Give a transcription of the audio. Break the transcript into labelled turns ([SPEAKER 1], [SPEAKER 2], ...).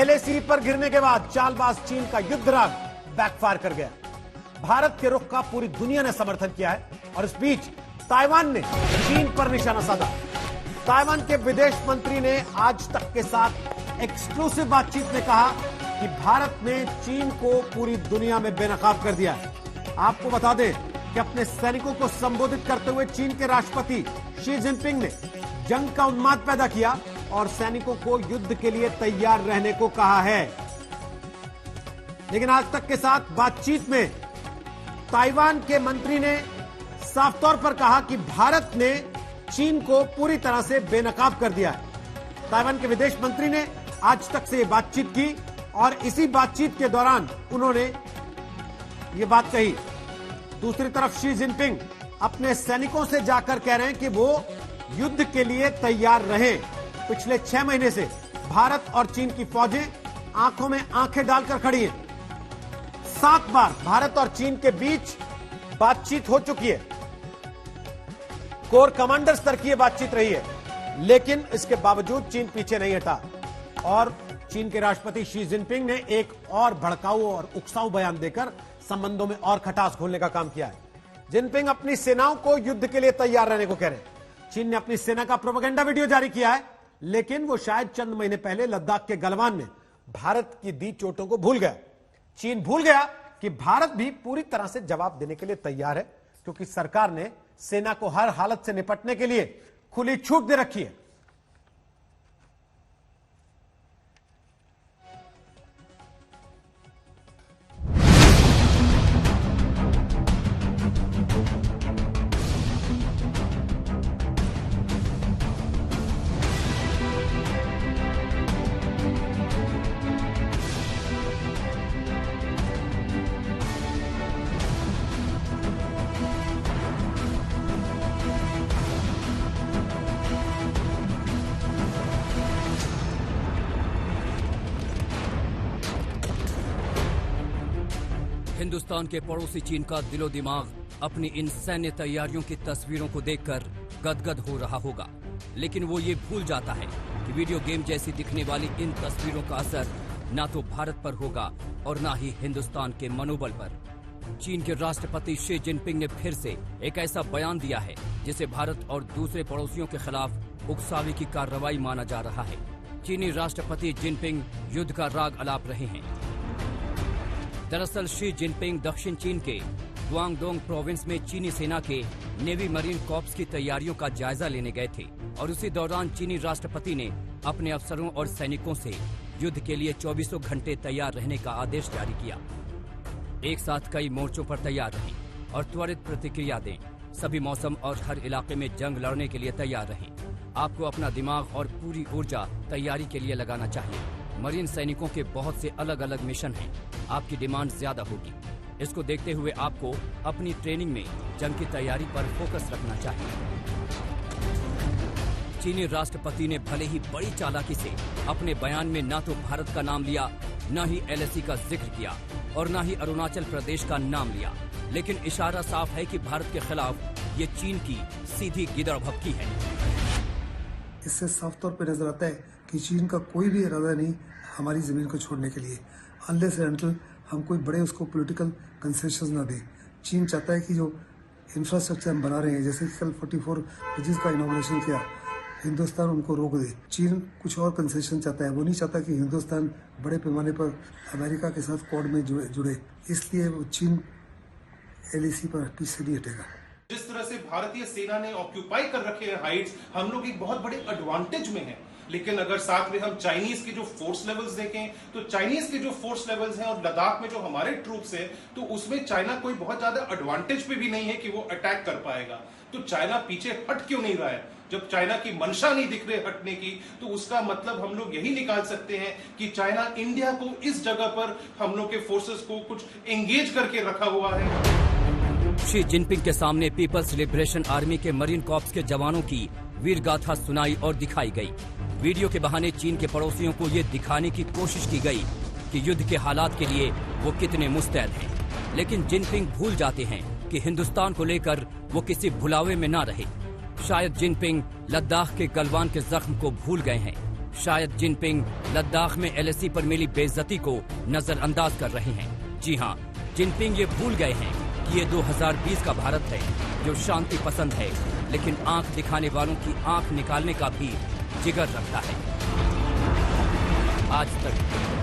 [SPEAKER 1] LAC पर गिरने के बाद चालबाज चीन का युद्धराग बैकफायर कर गया। भारत के रुख का पूरी दुनिया ने समर्थन किया है और इस बीच ताइवान ने चीन पर निशाना साधा। ताइवान के विदेश मंत्री ने आज तक के साथ एक्सक्लूसिव बातचीत में कहा कि भारत ने चीन को पूरी दुनिया में बेनकाब कर दिया है। आपको बता दें कि अपने सैनिकों को संबोधित करते हुए चीन के राष्ट्रपति शी जिनपिंग ने जंग का उन्माद पैदा किया और सैनिकों को युद्ध के लिए तैयार रहने को कहा है। लेकिन आज तक के साथ बातचीत में ताइवान के मंत्री ने साफ तौर पर कहा कि भारत ने चीन को पूरी तरह से बेनकाब कर दिया है। ताइवान के विदेश मंत्री ने आज तक से बातचीत की और इसी बातचीत के दौरान उन्होंने ये बात कही। दूसरी तरफ शी जिनपिंग अपने सैनिकों से जाकर कह रहे हैं कि वो युद्ध के लिए तैयार रहे। पिछले 6 महीने से भारत और चीन की फौजें आंखों में आंखें डालकर खड़ी हैं। 7 बार भारत और चीन के बीच बातचीत हो चुकी है। कोर कमांडर स्तर की बातचीत रही है, लेकिन इसके बावजूद चीन पीछे नहीं हटा और चीन के राष्ट्रपति शी जिनपिंग ने एक और भड़काऊ और उकसाऊ बयान देकर संबंधों में और खटास घोलने का काम किया है। जिनपिंग अपनी सेनाओं को युद्ध के लिए तैयार रहने को कह रहे हैं। चीन ने अपनी सेना का प्रोपेगेंडा वीडियो जारी किया है, लेकिन वो शायद चंद महीने पहले लद्दाख के गलवान में भारत की दी चोटों को भूल गया। चीन भूल गया कि भारत भी पूरी तरह से जवाब देने के लिए तैयार है, क्योंकि सरकार ने सेना को हर हालत से निपटने के लिए खुली छूट दे रखी है।
[SPEAKER 2] हिंदुस्तान के पड़ोसी चीन का दिलो दिमाग अपनी इन सैन्य तैयारियों की तस्वीरों को देखकर गदगद हो रहा होगा, लेकिन वो ये भूल जाता है कि वीडियो गेम जैसी दिखने वाली इन तस्वीरों का असर ना तो भारत पर होगा और ना ही हिंदुस्तान के मनोबल पर। चीन के राष्ट्रपति शी जिनपिंग ने फिर से एक ऐसा बयान दिया है जिसे भारत और दूसरे पड़ोसियों के खिलाफ उकसावे की कार्रवाई माना जा रहा है। चीनी राष्ट्रपति जिनपिंग युद्ध का राग अलाप रहे हैं। दरअसल शी जिनपिंग दक्षिण चीन के गुआंगडोंग प्रोविंस में चीनी सेना के नेवी मरीन कॉर्प्स की तैयारियों का जायजा लेने गए थे और उसी दौरान चीनी राष्ट्रपति ने अपने अफसरों और सैनिकों से युद्ध के लिए 24 घंटे तैयार रहने का आदेश जारी किया। एक साथ कई मोर्चों पर तैयार रहें और त्वरित प्रतिक्रिया दें। सभी मौसम और हर इलाके में जंग लड़ने के लिए तैयार रहें। आपको अपना दिमाग और पूरी ऊर्जा तैयारी के लिए लगाना चाहिए। मरीन सैनिकों के बहुत से अलग अलग मिशन हैं। आपकी डिमांड ज्यादा होगी। इसको देखते हुए आपको अपनी ट्रेनिंग में जंग की तैयारी पर फोकस रखना चाहिए। चीनी राष्ट्रपति ने भले ही बड़ी चालाकी से अपने बयान में न तो भारत का नाम लिया, न ही LAC का जिक्र किया और न ही अरुणाचल प्रदेश का नाम लिया, लेकिन इशारा साफ है कि भारत के खिलाफ ये चीन की सीधी गिदड़भपकी है।
[SPEAKER 3] इससे साफ तौर पर नजर आता है कि चीन का कोई भी इरादा नहीं हमारी जमीन को छोड़ने के लिए, अनलेस एंड अनटिल हम कोई बड़े उसको पॉलिटिकल कंसेशंस ना दें। चीन चाहता है कि जो इंफ्रास्ट्रक्चर हम बना रहे हैं, जैसे कि कल 44 ब्रिजेस का इनॉग्रेशन किया, हिंदुस्तान उनको रोक दे। चीन कुछ और कंसेशन चाहता है, वो नहीं चाहता कि हिंदुस्तान बड़े पैमाने पर अमेरिका के साथ क्वाड में जुड़े, इसलिए वो चीन LAC पर पीछे नहीं हटेगा।
[SPEAKER 4] जिस तरह से भारतीय सेना ने ऑक्यूपाई कर रखे हैं हाइट्स, हम लोग एक बहुत बड़े एडवांटेज में हैं। लेकिन अगर साथ में हम चाइनीज के जो फोर्स लेवल्स देखें, तो चाइनीज के जो फोर्स लेवल्स हैं और लद्दाख में जो हमारे ट्रूप्स हैं, तो उसमें चाइना कोई बहुत ज्यादा एडवांटेज पे भी नहीं है कि वो अटैक कर पाएगा। तो चाइना पीछे हट क्यों नहीं रहा है? जब चाइना की मंशा नहीं दिख रही हटने की, तो उसका मतलब हम लोग यही निकाल सकते हैं कि चाइना इंडिया को इस जगह पर हम लोग के फोर्सेस को कुछ एंगेज करके रखा हुआ है।
[SPEAKER 2] शी जिनपिंग के सामने पीपल्स लिबरेशन आर्मी के मरीन कॉर्प्स के जवानों की वीर गाथा सुनाई और दिखाई गई। वीडियो के बहाने चीन के पड़ोसियों को ये दिखाने की कोशिश की गई कि युद्ध के हालात के लिए वो कितने मुस्तैद हैं। लेकिन जिनपिंग भूल जाते हैं कि हिंदुस्तान को लेकर वो किसी भुलावे में ना रहे। शायद जिनपिंग लद्दाख के गलवान के जख्म को भूल गए हैं। शायद जिनपिंग लद्दाख में एलएसी पर मिली बेइज्जती को नजरअंदाज कर रहे हैं। जी हाँ, जिनपिंग ये भूल गए हैं कि ये 2020 का भारत है जो शांति पसंद है, लेकिन आंख दिखाने वालों की आंख निकालने का भी जिगर रखता है। आज तक